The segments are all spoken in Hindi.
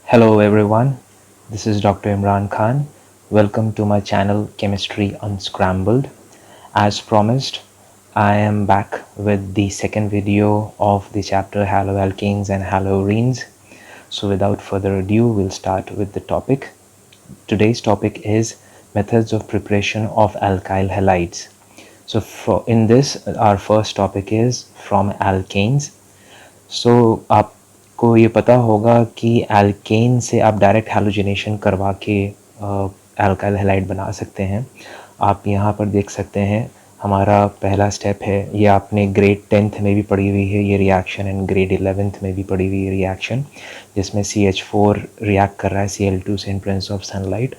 Hello everyone, this is Dr. Imran Khan. Welcome to my channel Chemistry Unscrambled. As promised, I am back with the second video of the chapter haloalkanes and haloarenes. So without further ado, we'll start with the topic. Today's topic is methods of preparation of alkyl halides. So in this, our first topic is from alkanes. आपको ये पता होगा कि एल्केन से आप डायरेक्ट हैलोजिनेशन करवा के एल्काइल हैलाइड बना सकते हैं। आप यहाँ पर देख सकते हैं हमारा पहला स्टेप है, ये आपने ग्रेड 10th में भी पढ़ी हुई है ये रिएक्शन, एंड ग्रेड 11th में भी पढ़ी हुई है रिएक्शन, जिसमें CH4 रिएक्ट कर रहा है Cl2 से इन प्रेजेंस ऑफ सनलाइट।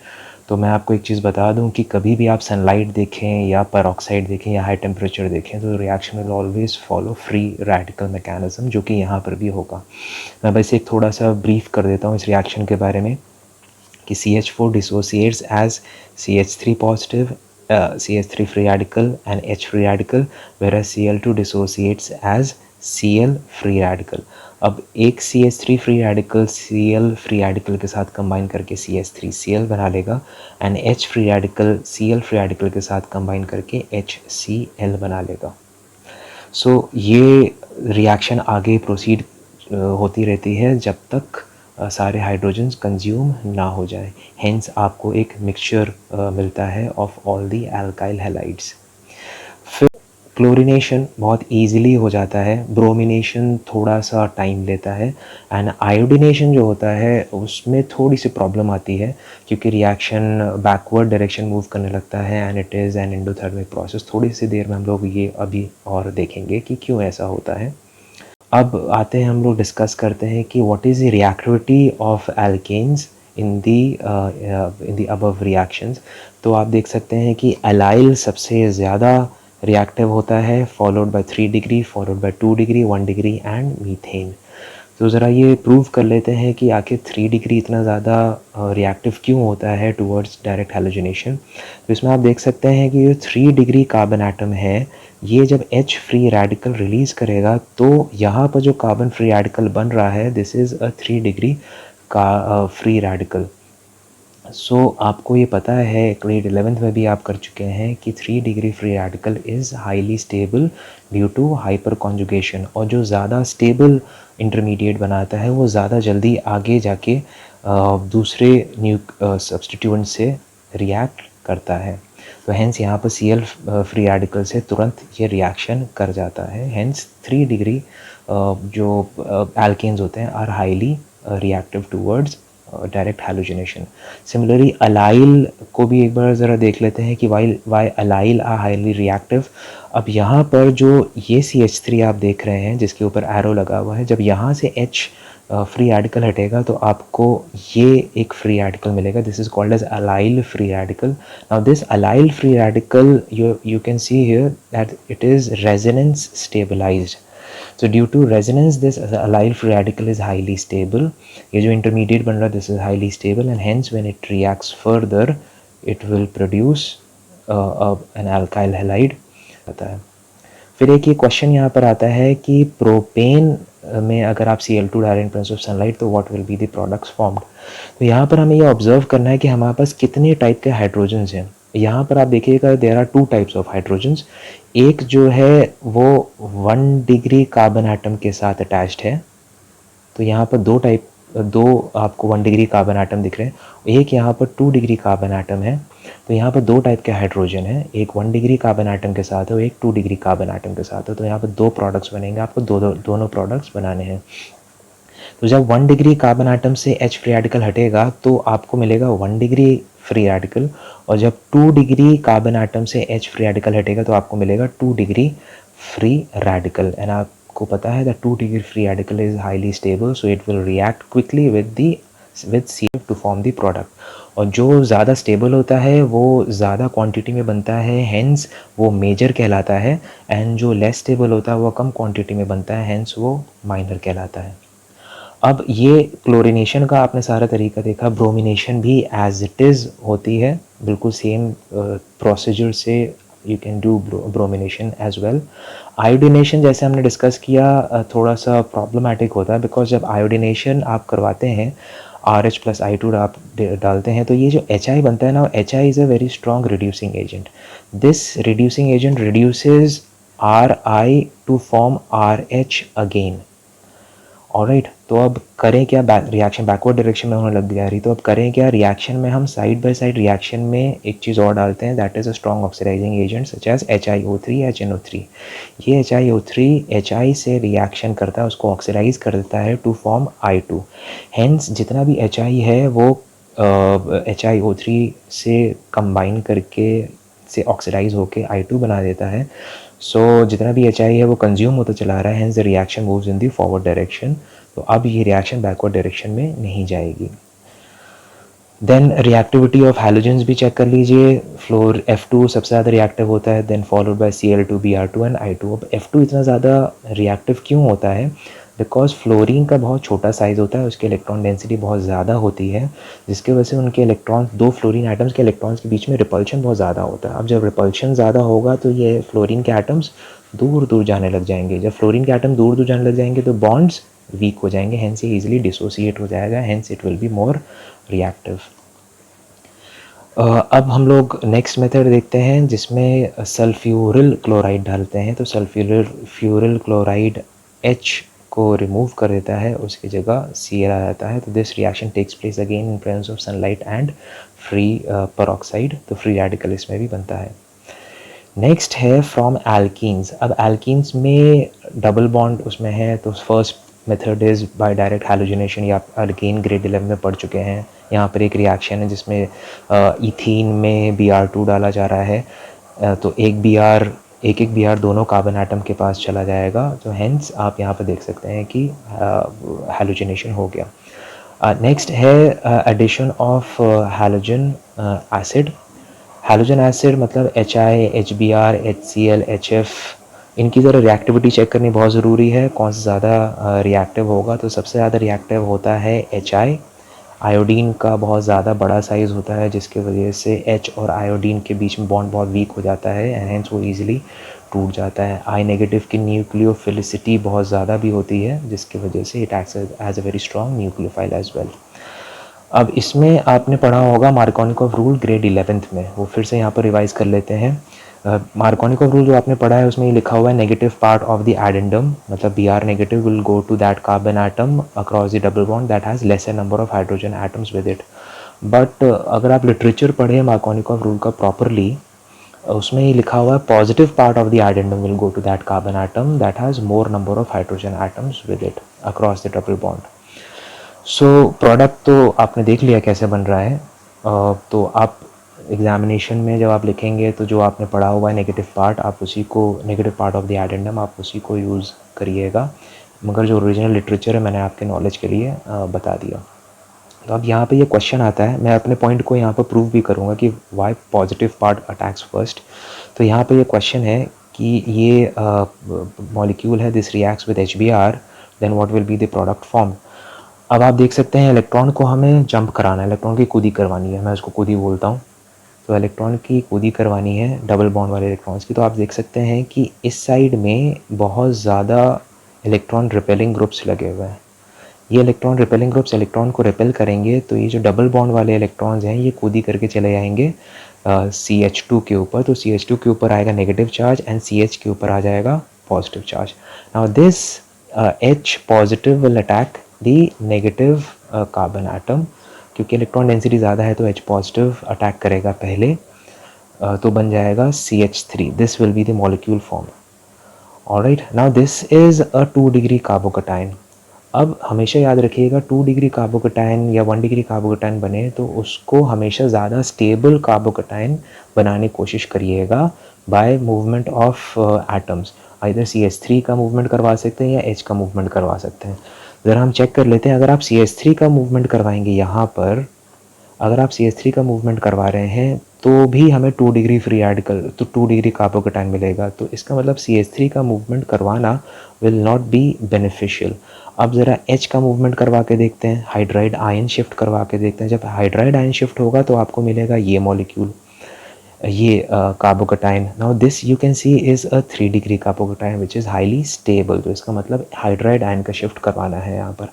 तो मैं आपको एक चीज़ बता दूं कि कभी भी आप सनलाइट देखें या पेरोक्साइड देखें या हाई टेम्परेचर देखें तो reaction will always follow free radical mechanism, जो कि यहाँ पर भी होगा। मैं बस एक थोड़ा सा ब्रीफ कर देता हूँ इस रिएक्शन के बारे में कि CH4 dissociates as CH3 positive, CH3 free radical and H free radical, whereas Cl2 dissociates as Cl free radical. अब एक CH3 free radical Cl free radical के साथ कंबाइन करके CH3Cl बना लेगा, and H free radical Cl free radical के साथ कंबाइन करके HCl बना लेगा। सो ये रिएक्शन आगे प्रोसीड होती रहती है जब तक सारे हाइड्रोजन्स कंज्यूम ना हो जाए। हेंस आपको एक मिक्सचर मिलता है of all the alkyl halides. फिर क्लोरिनेशन बहुत इजीली हो जाता है, ब्रोमिनेशन थोड़ा सा टाइम लेता है, एंड आयोडिनेशन जो होता है उसमें थोड़ी सी प्रॉब्लम आती है क्योंकि रिएक्शन बैकवर्ड डायरेक्शन मूव करने लगता है and it is an endothermic process. थोड़ी सी देर में हम लोग ये अभी और देखेंगे कि क्यों ऐसा होता है। अब आते हैं, हम लोग डिस्कस करते हैं कि what is the reactivity of alkanes in the above reactions. तो आप देख सकते हैं कि एलाइल सबसे ज़्यादा रिएक्टिव होता है, followed by 3 degree, followed by 2 degree, 1 degree and methane. तो ज़रा ये प्रूव कर लेते हैं कि आखिर 3 डिग्री इतना ज़्यादा रिएक्टिव क्यों होता है टुवर्ड्स डायरेक्ट हैलोजिनेशन। तो इसमें आप देख सकते हैं कि जो 3 डिग्री कार्बन एटम है, ये जब H फ्री रेडिकल रिलीज़ करेगा तो यहाँ पर जो कार्बन फ्री रेडिकल बन रहा है, दिस इज़ अ 3 डिग्री का फ्री रेडिकल। सो आपको ये पता है, ग्रेड 11th में भी आप कर चुके हैं कि 3 degree free radical is highly stable due to hyperconjugation, और जो ज़्यादा स्टेबल इंटरमीडिएट बनाता है वो ज़्यादा जल्दी आगे जाके दूसरे सब्स्टिट्यूएंट से रिएक्ट करता है। तो हेंस यहाँ पर Cl फ्री रेडिकल से तुरंत ये रिएक्शन कर जाता है। हेंस 3 डिग्री जो एल्केन्स होते हैं are highly reactive towards direct halogenation. Similarly allyl को भी एक बार ज़रा देख लेते हैं कि why allyl are highly reactive. अब यहाँ पर जो ये CH3 आप देख रहे हैं जिसके ऊपर एरो लगा हुआ है, जब यहाँ से H फ्री रेडिकल हटेगा तो आपको ये एक फ्री रेडिकल मिलेगा, this is called as allyl free radical. Now this allyl free radical you can see here that it is resonance stabilized. So due to resonance this allyl free radical is highly stable. ये जो intermediate बन रहा है this is highly stable, and hence when it reacts further it will produce an alkyl halide आता है। फिर एक ये क्वेश्चन यहाँ पर आता है कि प्रोपेन में अगर आप Cl2 डालें इन प्रेजेंस ऑफ सनलाइट तो what will be the products formed. तो यहाँ पर हमें ये ऑब्जर्व करना है कि हमारे पास कितने टाइप के हाइड्रोजन्स हैं। यहाँ पर आप देखिएगा there are 2 types of hydrogens. एक जो है वो 1 डिग्री कार्बन एटम के साथ अटैच्ड है, तो यहाँ पर दो आपको 1 डिग्री कार्बन एटम दिख रहे हैं। एक यहाँ पर 2 डिग्री कार्बन एटम है, तो यहाँ पर 2 टाइप के हाइड्रोजन है, एक 1 डिग्री कार्बन एटम के साथ है और एक 2 डिग्री कार्बन एटम के साथ है। तो यहाँ पर 2 प्रोडक्ट्स बनेंगे, आपको दोनों प्रोडक्ट्स बनाने हैं। तो जब 1 डिग्री कार्बन एटम से H फ्री रेडिकल हटेगा तो आपको मिलेगा 1 डिग्री फ्री रेडिकल, और जब 2 डिग्री कार्बन एटम से H फ्री रेडिकल हटेगा तो आपको मिलेगा 2 डिग्री फ्री रेडिकल। एंड आपको पता है that 2 degree free radical is highly stable, so it will react quickly with CF to form the product. और जो ज़्यादा स्टेबल होता है वो ज़्यादा क्वांटिटी में बनता है, हेंस वो मेजर कहलाता है, एंड जो लेस स्टेबल होता है वो कम क्वांटिटी में बनता है, हेंस वो माइनर कहलाता है। अब ये क्लोरिनेशन का आपने सारा तरीका देखा, ब्रोमिनेशन भी एज इट इज़ होती है, बिल्कुल सेम प्रोसीजर से you can do bromination as well. Iodination जैसे हमने डिस्कस किया थोड़ा सा प्रॉब्लमेटिक होता है, बिकॉज जब आयोडिनेशन आप करवाते हैं RH प्लस I2 आप डालते हैं तो ये जो HI बनता है ना, HI is a very strong reducing agent. This reducing agent reduces RI to form RH again. Alright, तो अब करें क्या, रिएक्शन बैकवर्ड डायरेक्शन में होने लग गया रही, तो अब करें क्या, रिएक्शन में हम साइड बाय साइड रिएक्शन में एक चीज़ और डालते हैं, that is a strong oxidizing agent such as HiO3 HNO3. ये HiO3 HI से रिएक्शन करता है, उसको ऑक्सीडाइज कर देता है टू फॉर्म I2. हेंस जितना भी HI है वो HiO3 से कंबाइन करके से ऑक्सीडाइज होके I2 बना देता है. सो जितना भी HI है वो कंज्यूम होता चला रहा है, hence the reaction moves in the forward direction. तो अब ये रिएक्शन बैकवर्ड डायरेक्शन में नहीं जाएगी. देन रिएक्टिविटी ऑफ हैलोजेंस भी चेक कर लीजिए. फ्लोर F2 सबसे ज़्यादा रिएक्टिव होता है, then followed by Cl2 Br2 and I2. अब F2 इतना ज़्यादा रिएक्टिव क्यों होता है, बिकॉज फ्लोरीन का बहुत छोटा साइज़ होता है, उसकी इलेक्ट्रॉन डेंसिटी बहुत ज़्यादा होती है, जिसकी वजह से उनके इलेक्ट्रॉन, दो फ्लोरीन एटम्स के इलेक्ट्रॉन्स के बीच में रिपल्शन बहुत ज़्यादा होता है. अब जब रिपल्शन ज़्यादा होगा तो ये फ्लोरीन के एटम्स दूर दूर जाने लग जाएंगे. जब फ्लोरीन के एटम दूर दूर जाने लग जाएंगे तो बॉन्ड्स वीक हो जाएंगे, हेंस ये ईजिली डिसोसिएट हो जाएगा, hence it will be more reactive. अब हम लोग नेक्स्ट मेथड देखते हैं जिसमें सल्फ्यूरिल क्लोराइड डालते हैं. तो सल्फ्यूरिल क्लोराइड H को रिमूव कर देता है, उसकी जगह Cl आ जाता है. तो this reaction takes place again in presence of sunlight and free peroxide. तो फ्री रेडिकल इसमें भी बनता है. नेक्स्ट है फ्रॉम एल्कीन्स. अब एल्कीन्स में डबल बॉन्ड उसमें है, तो first method is by direct halogenation. ये आप अल्कीन ग्रेड 11 में पढ़ चुके हैं. यहाँ पर एक रिएक्शन है जिसमें इथीन में Br2 डाला जा रहा है, तो एक Br दोनों कार्बन एटम के पास चला जाएगा. तो हेंस आप यहाँ पर देख सकते हैं कि हैलोजिनेशन हो गया. नेक्स्ट है addition of halogen acid. Halogen acid मतलब HI, HBr, HCl, HF, इनकी ज़रा रिएक्टिविटी चेक करनी बहुत ज़रूरी है, कौन सा ज़्यादा रिएक्टिव होगा. तो सबसे ज़्यादा रिएक्टिव होता है HI. आयोडीन का बहुत ज़्यादा बड़ा साइज़ होता है, जिसकी वजह से H और आयोडीन के बीच में बॉन्ड बहुत वीक हो जाता है एंड हेंस वो ईजिली टूट जाता है. I नेगेटिव की न्यूक्लियोफिलिसिटी बहुत ज़्यादा भी होती है, जिसकी वजह से it acts as a very strong nucleophile as well. अब इसमें आपने पढ़ा होगा मार्कोनिकॉफ रूल ग्रेड 11th में, वो फिर से यहाँ पर रिवाइज कर लेते हैं. मार्कोनिकॉफ रूल जो आपने पढ़ा है उसमें ये लिखा हुआ है negative part of the addendum, मतलब Br negative will go to that carbon atom across the double bond that has lesser number of hydrogen atoms with it. But अगर आप लिटरेचर पढ़े मार्कोनिकॉफ रूल का प्रॉपरली, उसमें ये लिखा हुआ है positive part of the addendum will go to that carbon atom that has more number of hydrogen atoms with it across the double bond. So product तो आपने देख लिया कैसे बन रहा है. तो आप एग्जामिनेशन में जब आप लिखेंगे तो जो आपने पढ़ा हुआ है नेगेटिव पार्ट, आप उसी को, negative part of the addendum आप उसी को यूज़ करिएगा, मगर जो ओरिजिनल लिटरेचर है मैंने आपके नॉलेज के लिए बता दिया. तो अब यहाँ पे ये क्वेश्चन आता है, मैं अपने पॉइंट को यहाँ पर प्रूव भी करूँगा कि Y positive part attacks first. तो यहाँ पे ये क्वेश्चन है कि ये मॉलिक्यूल है, this reacts with HBr, then what will be the product form. अब आप देख सकते हैं इलेक्ट्रॉन को हमें जंप कराना है, इलेक्ट्रॉन की कूदी करवानी है, मैं उसको कूदी बोलता हूँ. तो इलेक्ट्रॉन की कूदी करवानी है डबल बॉन्ड वाले इलेक्ट्रॉन्स की. तो आप देख सकते हैं कि इस साइड में बहुत ज़्यादा इलेक्ट्रॉन रिपेलिंग ग्रुप्स लगे हुए हैं. ये इलेक्ट्रॉन रिपेलिंग ग्रुप्स इलेक्ट्रॉन को रिपेल करेंगे, तो ये जो डबल बॉन्ड वाले इलेक्ट्रॉन्स हैं ये कूदी करके चले जाएंगे CH2 के ऊपर. तो CH2 के ऊपर आएगा नेगेटिव चार्ज एंड CH के ऊपर आ जाएगा positive charge. Now this H positive will attack the negative carbon atom, क्योंकि इलेक्ट्रॉन डेंसिटी ज़्यादा है तो H पॉजिटिव अटैक करेगा पहले, तो बन जाएगा CH3. This will be the molecule form. Alright, now this is a 2 degree कार्बोकटाइन. अब हमेशा याद रखिएगा 2 डिग्री कार्बोकटाइन या 1 डिग्री कार्बोकटाइन बने तो उसको हमेशा ज़्यादा स्टेबल कार्बोकटाइन बनाने की कोशिश करिएगा by movement of atoms. Either CH3 का मूवमेंट करवा सकते हैं या H का मूवमेंट करवा सकते हैं. ज़रा हम चेक कर लेते हैं. अगर आप CH3 का मूवमेंट करवाएंगे यहाँ पर, अगर आप CH3 का मूवमेंट करवा रहे हैं तो भी हमें 2 डिग्री फ्री रेडिकल, तो 2 डिग्री कार्बोकटाइन मिलेगा. तो इसका मतलब CH3 का मूवमेंट करवाना विल नॉट बी बेनिफिशियल. अब ज़रा H का मूवमेंट करवा के देखते हैं, हाइड्राइड आयन शिफ्ट करवा के देखते हैं. जब हाइड्राइड आयन शिफ्ट होगा तो आपको मिलेगा ये मॉलिक्यूल. ये कार्बोकटाइन। Now this you can C is a 3 degree कार्बोकटाइन which is highly stable. तो इसका मतलब हाइड्राइड आयन का शिफ्ट करवाना है यहाँ पर।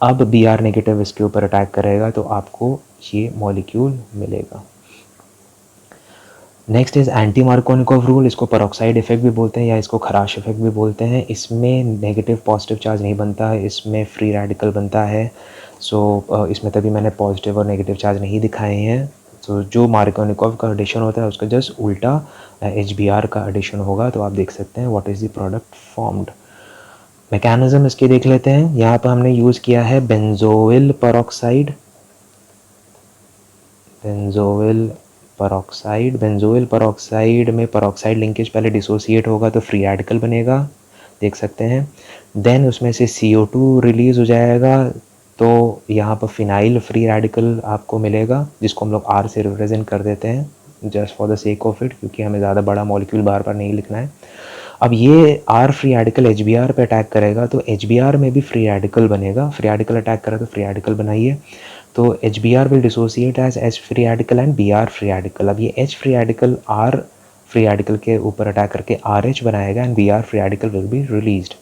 अब Br नेगेटिव इसके ऊपर अटैक करेगा तो आपको ये मॉलिक्यूल मिलेगा। Next is anti Markovnikov rule. इसको पेरोक्साइड इफेक्ट भी बोलते हैं या इसको खराश इफेक्ट भी बोलते हैं। इसमें नेगेटिव पॉजिटिव चार्ज नहीं बनता है, इसमें फ्री रेडिकल बनता है। सो इसमें तभी मैंने पॉजिटिव और नेगेटिव चार्ज नहीं दिखाए हैं। तो जो मार्कोनिकोव का एडिशन होता है उसका जस्ट उल्टा HBr का एडिशन होगा। तो आप देख सकते हैं what is the product formed. Mechanism इसके देख लेते हैं। यहाँ पर हमने यूज़ किया है बेंजोइल पेरोक्साइड। बेंजोइल पेरोक्साइड में पेरोक्साइड लिंकेज पहले डिसोसिएट होगा तो फ्री रेडिकल बनेगा, देख सकते हैं। देन उसमें से CO2 रिलीज़ हो जाएगा तो यहाँ पर फिनाइल फ्री रेडिकल आपको मिलेगा, जिसको हम लोग R से रिप्रेजेंट कर देते हैं just for the sake of it, क्योंकि हमें ज़्यादा बड़ा मॉलिक्यूल बार बार नहीं लिखना है। अब ये R फ्री रेडिकल HBr पे अटैक करेगा तो HBr में भी फ्री रेडिकल बनेगा। फ्री रेडिकल अटैक करा तो फ्री रेडिकल बनाइए। तो HBr will dissociate as H free radical and Br free radical। अब ये H free radical R free radical के ऊपर अटैक करके RH बनाएगा and Br free radical will be released।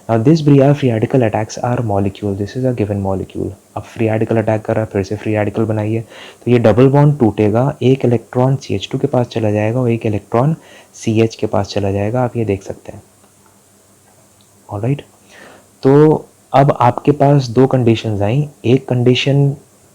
Now this Br free radical attacks our molecule, this is a given molecule। अब free radical अटैक कर रहा है, फिर से free radical बनाइए तो ये डबल बॉन्ड टूटेगा, एक इलेक्ट्रॉन CH2 के पास चला जाएगा और एक इलेक्ट्रॉन CH के पास चला जाएगा, आप ये देख सकते हैं। ऑलराइट, तो अब आपके पास दो कंडीशंस आई। एक कंडीशन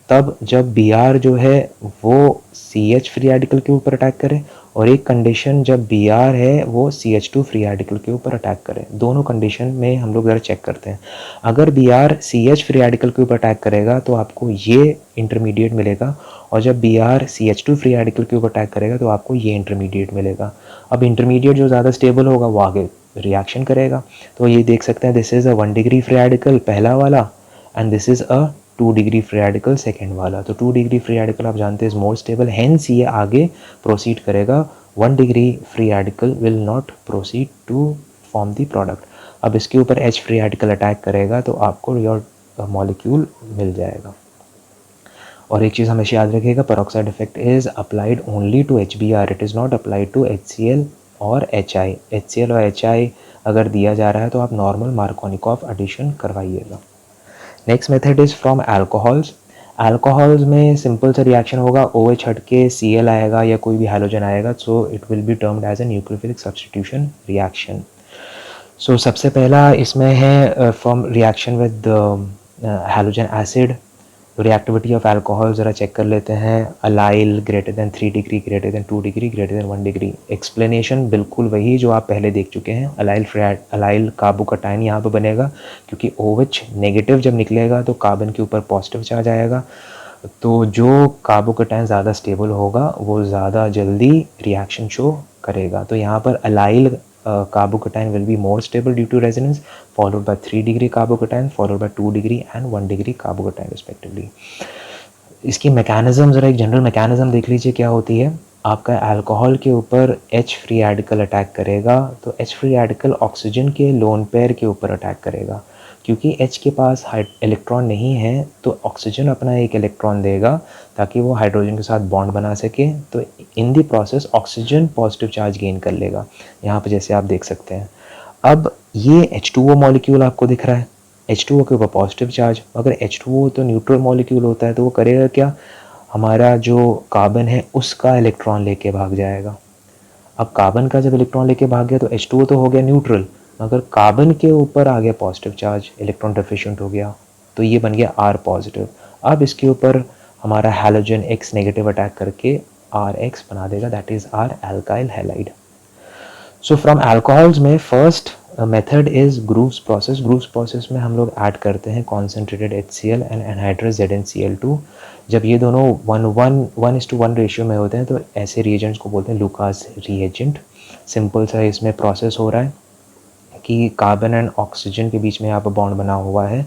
तब जब Br जो है वो CH फ्री रेडिकल के ऊपर अटैक करे, और एक कंडीशन जब Br है वो CH2 फ्री रेडिकल के ऊपर अटैक करे। दोनों कंडीशन में हम लोग ज़रा चेक करते हैं। अगर Br CH फ्री रेडिकल के ऊपर अटैक करेगा तो आपको ये इंटरमीडिएट मिलेगा, और जब Br CH2 फ्री रेडिकल के ऊपर अटैक करेगा तो आपको ये इंटरमीडिएट मिलेगा। अब इंटरमीडिएट जो ज़्यादा स्टेबल होगा वो आगे रिएक्शन करेगा। तो ये देख सकते हैं this is a 1 degree free radical पहला वाला and this is a 2 degree free radical second वाला। तो 2 डिग्री फ्री रेडिकल आप जानते हैं इज मोर स्टेबल, हेंस ये आगे प्रोसीड करेगा। 1 degree free radical will not proceed to form the product. अब इसके ऊपर H फ्री रेडिकल अटैक करेगा तो आपको योर मॉलिक्यूल मिल जाएगा। और एक चीज़ हमेशा याद रखिएगा, peroxide effect is applied only to HBr, it is not applied to HCl और HI। HCl और HI अगर दिया जा रहा है तो आप नॉर्मल मार्कोनिकोव एडिशन करवाइएगा। Next method is from alcohols. Alcohols में सिंपल सा रिएक्शन होगा, OH हट के Cl आएगा या कोई भी हैलोजन आएगा, so it will be termed as a nucleophilic substitution reaction. So सबसे पहला इसमें है from reaction with halogen acid. Reactivity of alcohol ज़रा चेक कर लेते हैं। Allyl greater than 3 degree, greater than 2 degree, greater than 1 degree. Explanation बिल्कुल वही जो आप पहले देख चुके हैं। अलाइल कार्बोकटाइन यहाँ पर बनेगा, क्योंकि OH नेगेटिव जब निकलेगा तो कार्बन के ऊपर पॉजिटिव चार्ज आएगा, तो जो कार्बोकटाइन ज़्यादा स्टेबल होगा वो ज़्यादा जल्दी रिएक्शन शो करेगा। तो यहाँ पर allyl carbocation will be more stable due to resonance, followed by 3 degree carbocation, followed by 2 degree and 1 degree carbocation respectively। इसकी मैकेनिज्म ज़रा एक जनरल मैकेनिज्म देख लीजिए क्या होती है। आपका अल्कोहल के ऊपर H फ्री रेडिकल अटैक करेगा तो H फ्री रेडिकल ऑक्सीजन के लोन पेयर के ऊपर अटैक करेगा। क्योंकि H के पास इलेक्ट्रॉन नहीं है तो ऑक्सीजन अपना एक इलेक्ट्रॉन देगा ताकि वो हाइड्रोजन के साथ बॉन्ड बना सके। तो in the process oxygen positive charge gain कर लेगा, यहाँ पे जैसे आप देख सकते हैं। अब ये H2O मॉलिक्यूल आपको दिख रहा है, H2O के ऊपर पॉजिटिव चार्ज। अगर H2O तो न्यूट्रल मॉलिक्यूल होता है तो वो करेगा क्या, हमारा जो कार्बन है उसका इलेक्ट्रॉन लेके भाग जाएगा। अब कार्बन का जब इलेक्ट्रॉन लेके भाग गया तो H2O तो हो गया न्यूट्रल, मगर कार्बन के ऊपर आ गया पॉजिटिव चार्ज, इलेक्ट्रॉन डेफिशिएंट हो गया, तो ये बन गया R पॉजिटिव। अब इसके ऊपर हमारा हैलोजन X नेगेटिव अटैक करके RX बना देगा, that is R alkyl halide. So from alcohols में first method is Groves process. Groves process में हम लोग ऐड करते हैं concentrated HCl and anhydrous ZnCl2। जब ये दोनों 1:1 रेशियो में होते हैं तो ऐसे रिएजेंट्स को बोलते हैं लूकास रिएजेंट। सिंपल सा इसमें प्रोसेस हो रहा है कि कार्बन एंड ऑक्सीजन के बीच में यहाँ पर बॉन्ड बना हुआ है,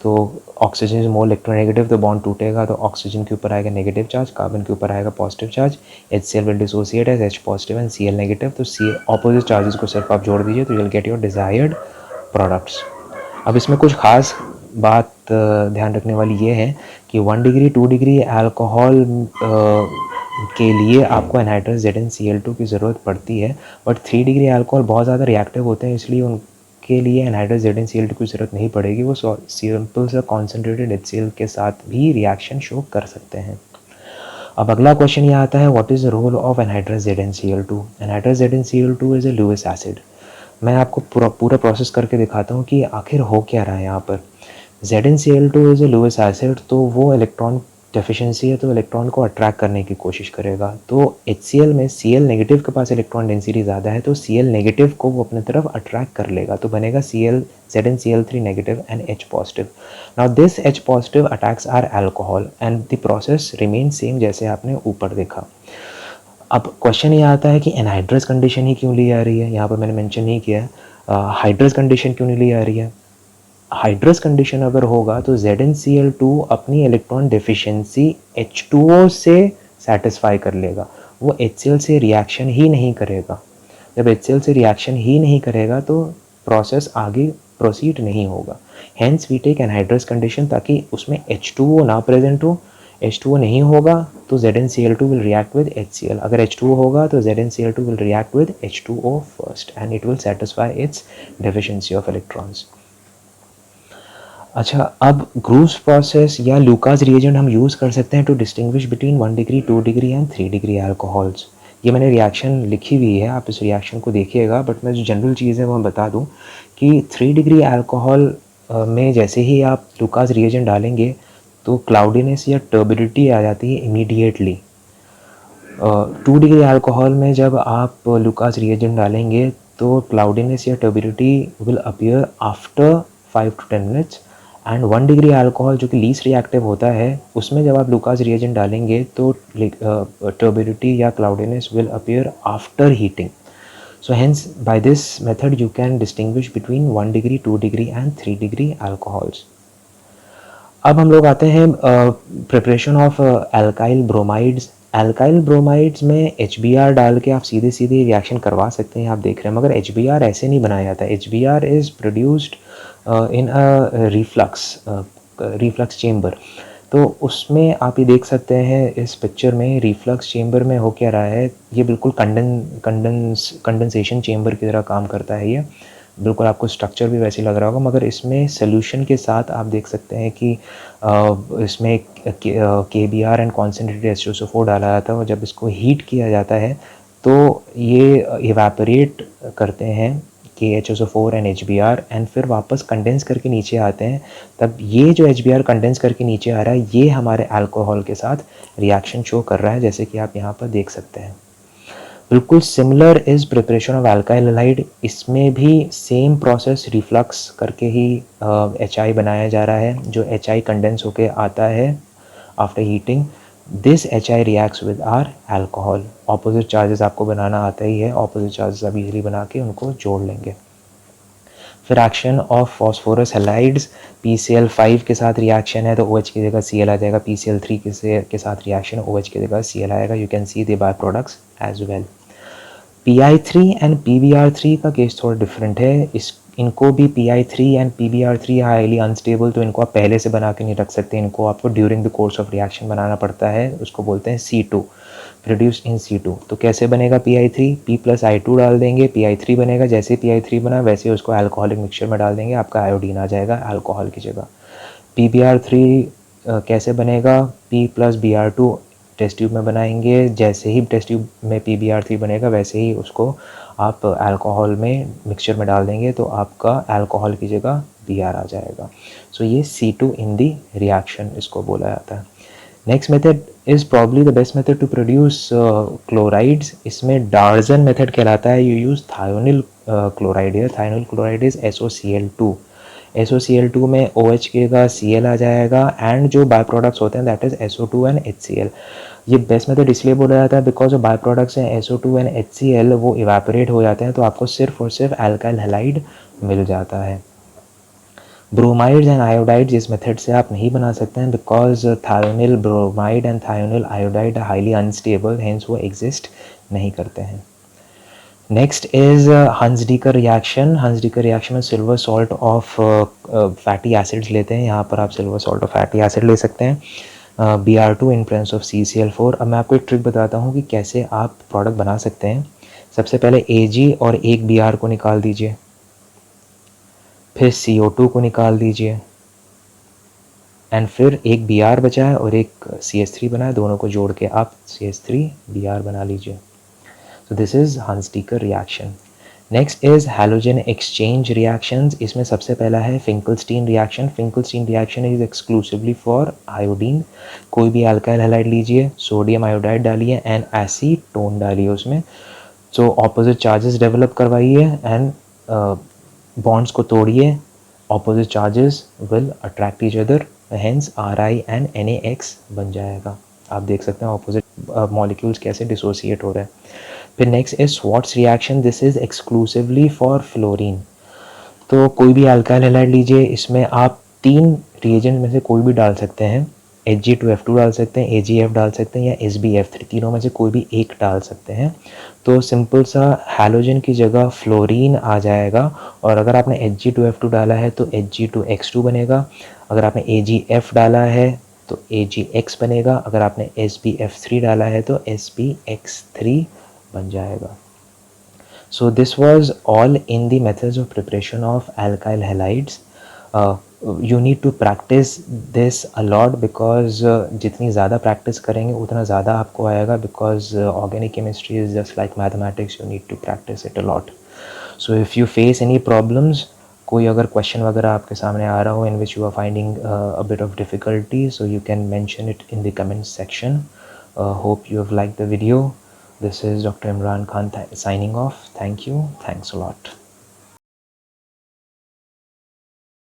तो ऑक्सीजन इज मोर इलेक्ट्रोनेगेटिव, तो बॉन्ड टूटेगा तो ऑक्सीजन के ऊपर आएगा नेगेटिव चार्ज, कार्बन के ऊपर आएगा positive charge. HCl will dissociate as H positive and Cl negative. तो C ऑपोजिट चार्जेस को सिर्फ आप जोड़ दीजिए तो you will get your desired products. अब इसमें कुछ खास बात ध्यान रखने वाली ये है कि 1 डिग्री 2 डिग्री अल्कोहल के लिए आपको एनहाइड्रस ZnCl2 की ज़रूरत पड़ती है, बट 3 डिग्री अल्कोहल बहुत ज़्यादा रिएक्टिव होते हैं, इसलिए उनके लिए एनहाइड्रस ZnCl2 की ज़रूरत नहीं पड़ेगी। वो सिंपल सा कॉन्सेंट्रेटेड HCl के साथ भी रिएक्शन शो कर सकते हैं। अब अगला क्वेश्चन ये आता है, what is the role of anhydrous ZnCl2? Anhydrous ZnCl2 is a Lewis acid. मैं आपको पूरा प्रोसेस करके दिखाता हूँ कि आखिर हो क्या रहा है यहाँ पर। ZnCl2 is a Lewis acid, तो वो इलेक्ट्रॉन डेफिशिएंसी है, तो इलेक्ट्रॉन को अट्रैक्ट करने की कोशिश करेगा। तो HCl में Cl नेगेटिव के पास इलेक्ट्रॉन डेंसिटी ज़्यादा है, तो Cl नेगेटिव को वो अपनी तरफ अट्रैक्ट कर लेगा, तो बनेगा ZnCl3 negative and H positive. Now this H positive attacks R alcohol and the process remain same जैसे आपने ऊपर देखा। अब क्वेश्चन ये आता है कि एनहाइड्रस कंडीशन ही क्यों ली आ रही है, यहाँ पर मैंने मेंशन नहीं किया है। हाइड्रस कंडीशन क्यों नहीं ली आ रही है? हाइड्रस कंडीशन अगर होगा तो ZnCl2 अपनी इलेक्ट्रॉन डेफिशिएंसी H2O से सेटिस्फाई कर लेगा, वो HCl से रिएक्शन ही नहीं करेगा। जब HCl से रिएक्शन ही नहीं करेगा तो प्रोसेस आगे प्रोसीड नहीं होगा। Hence we take anhydrous condition, ताकि उसमें H2O ना प्रेजेंट हो। H2O नहीं होगा तो ZnCl2 will react with HCl, अगर H2O होगा तो ZnCl2 will react with H2O first and it will satisfy its deficiency of electrons। अच्छा, अब ग्रूव्स प्रोसेस या लूकास रिएजेंट हम यूज़ कर सकते हैं to distinguish between 1 degree 2 degree and 3 degree alcohols. ये मैंने रिएक्शन लिखी हुई है, आप इस रिएक्शन को देखिएगा, बट मैं जो जनरल चीज़ है वो बता दूं कि 3 डिग्री अल्कोहल में जैसे ही आप लूकास रिएजेंट डालेंगे तो क्लाउडीनेस या टर्बिडिटी आ जाती है इमीडिएटली। 2 डिग्री अल्कोहल में जब आप लूकास रिएजेंट डालेंगे तो क्लाउडीनेस या turbidity will appear after 5 to 10 minutes. And 1 degree alcohol जो कि लीस्ट रिएक्टिव होता है, उसमें जब आप लूकास रिएजेंट डालेंगे तो टर्बिडिटी या cloudiness will appear after heating. So hence by this method you can distinguish between 1 degree 2 degree and 3 degree alcohols. अब हम लोग आते हैं preparation of alkyl bromides. Alkyl bromides में HBr डाल के आप सीधे सीधे रिएक्शन करवा सकते हैं, आप देख रहे हैं, मगर HBr ऐसे नहीं बनाया जाता। HBr is produced in a reflux chamber. तो उसमें आप ये देख सकते हैं इस पिक्चर में, रिफ्लक्स चेम्बर में हो क्या रहा है, ये बिल्कुल कंडेंसेशन चेम्बर की तरह काम करता है। ये बिल्कुल आपको स्ट्रक्चर भी वैसे लग रहा होगा, मगर इसमें सोल्यूशन के साथ आप देख सकते हैं कि इसमें KBr एंड कॉन्सेंट्रेटेड H2SO4 डाला जाता है, और जब इसको हीट किया जाता है तो ये इवेपोरेट करते हैं KHSO4 एंड HBr, एंड फिर वापस कंडेंस करके नीचे आते हैं। तब ये जो HBr कंडेंस करके नीचे आ रहा है, ये हमारे अल्कोहल के साथ रिएक्शन शो कर रहा है, जैसे कि आप यहाँ पर देख सकते हैं। बिल्कुल similar is preparation of alkyl halide. इसमें भी सेम प्रोसेस रिफ्लक्स करके ही HI बनाया जा रहा है, जो HI कंडेंस होके आता है after heating. This HI reacts with R alcohol. Opposite charges आपको बनाना आता ही है, ऑपोजिट चार्जेस आप इजीली बना के उनको जोड़ लेंगे। फिर action of phosphorus halides, PCl5 के साथ रिएक्शन है तो OH की जगह Cl आ जाएगा, PCl3 के साथ रिएक्शन OH की जगह Cl आएगा। You can see the by products as well. PI3 and PBr3 का केस थोड़ा डिफरेंट है। इनको भी PI3 and PBr3 highly unstable, तो इनको आप पहले से बना के नहीं रख सकते, इनको आपको during the course of reaction बनाना पड़ता है। उसको बोलते हैं C2, प्रोड्यूस्ड इन C2। तो कैसे बनेगा PI3? P+I2 डाल देंगे, PI3 बनेगा। जैसे PI3 बना वैसे उसको अल्कोहलिक मिक्सचर में डाल देंगे, आपका आयोडीन आ जाएगा अल्कोहल की जगह। PBr3 कैसे बनेगा? P+Br2 टेस्ट ट्यूब में बनाएंगे, जैसे ही टेस्ट ट्यूब में PBr3 बनेगा वैसे ही उसको आप अल्कोहल में मिक्सचर में डाल देंगे, तो आपका अल्कोहल की जगह Br आ जाएगा। सो ये C2 इन दी रिएक्शन इसको बोला जाता है। Next method is probably the best method to produce chlorides. इसमें डार्जन मेथड कहलाता है। यू यूज़ थायोनिल क्लोराइड है। Thionyl chloride is SOCl2। SOCl2 में OH की जगह Cl आ जाएगा, एंड जो बाय प्रोडक्ट्स होते हैं that is SO2 and HCl। ये बेस्ट मेथड इसलिए बोला जाता है बिकॉज जो बाय प्रोडक्ट्स हैं SO2 एंड HCl वो इवेपोरेट हो जाते हैं, तो आपको सिर्फ और सिर्फ अल्काइल हैलाइड मिल जाता है। ब्रोमाइड्स एंड आयोडाइड्स इस मेथड से आप नहीं बना सकते हैं because thionyl bromide and thionyl iodide highly unstable, hence वो एग्जिस्ट नहीं करते हैं। Next is Hunsdiecker reaction. Hunsdiecker reaction में silver salt of fatty acids लेते हैं। यहाँ पर आप silver salt of fatty acid ले सकते हैं। Br2 in presence of CCl4। अब मैं आपको एक ट्रिक बताता हूँ कि कैसे आप प्रोडक्ट बना सकते हैं। सबसे पहले Ag और एक Br को निकाल दीजिए, फिर CO2 को निकाल दीजिए, एंड फिर एक Br बचा है और एक CH3 बना है, दोनों को जोड़ के आप CH3Br बना लीजिए। So this is Hunsaker reaction. Next is halogen exchange reactions. इसमें सबसे पहला है Finkelstein reaction. Finkelstein reaction is exclusively for iodine. कोई भी अल्काइल हैलाइड लीजिए, सोडियम आयोडाइड डालिए एंड एसीटोन डालिए उसमें। सो ऑपोजिट चार्जेस डेवलप करवाइए एंड बॉन्ड्स को तोड़िए। Opposite charges will attract each other, hence Ri and NaX बन जाएगा। आप देख सकते हैं ऑपोजिट मॉलिक्यूल्स कैसे डिसोसिएट हो रहे हैं। फिर next is Swarts reaction. This is exclusively for fluorine. तो कोई भी अल्काइल हैलाइड लीजिए, इसमें आप 3 रिएजेंट में से कोई भी डाल सकते हैं। Hg2F2 डाल सकते हैं, AgF डाल सकते हैं या SbF3, तीनों में से कोई भी एक डाल सकते हैं। तो सिंपल सा हैलोजन की जगह फ्लोरीन आ जाएगा। और अगर आपने Hg2F2 डाला है तो Hg2X2 बनेगा। अगर आपने AgF डाला है तो AgX बनेगा। अगर आपने SbF3 डाला है तो SbX3 बन जाएगा। So this was all in the methods of preparation of alkyl halides. You need to practice this a lot because जितनी ज़्यादा practice करेंगे उतना ज़्यादा आपको आएगा, because organic chemistry is just like mathematics, you need to practice it a lot. So if you face any problems, कोई अगर question वगैरह आपके सामने आ रहा हो in which you are finding a bit of difficulty, so you can mention it in the comment section. Hope you have liked the video. This is Dr. Imran Khan signing off. Thank you. Thanks a lot.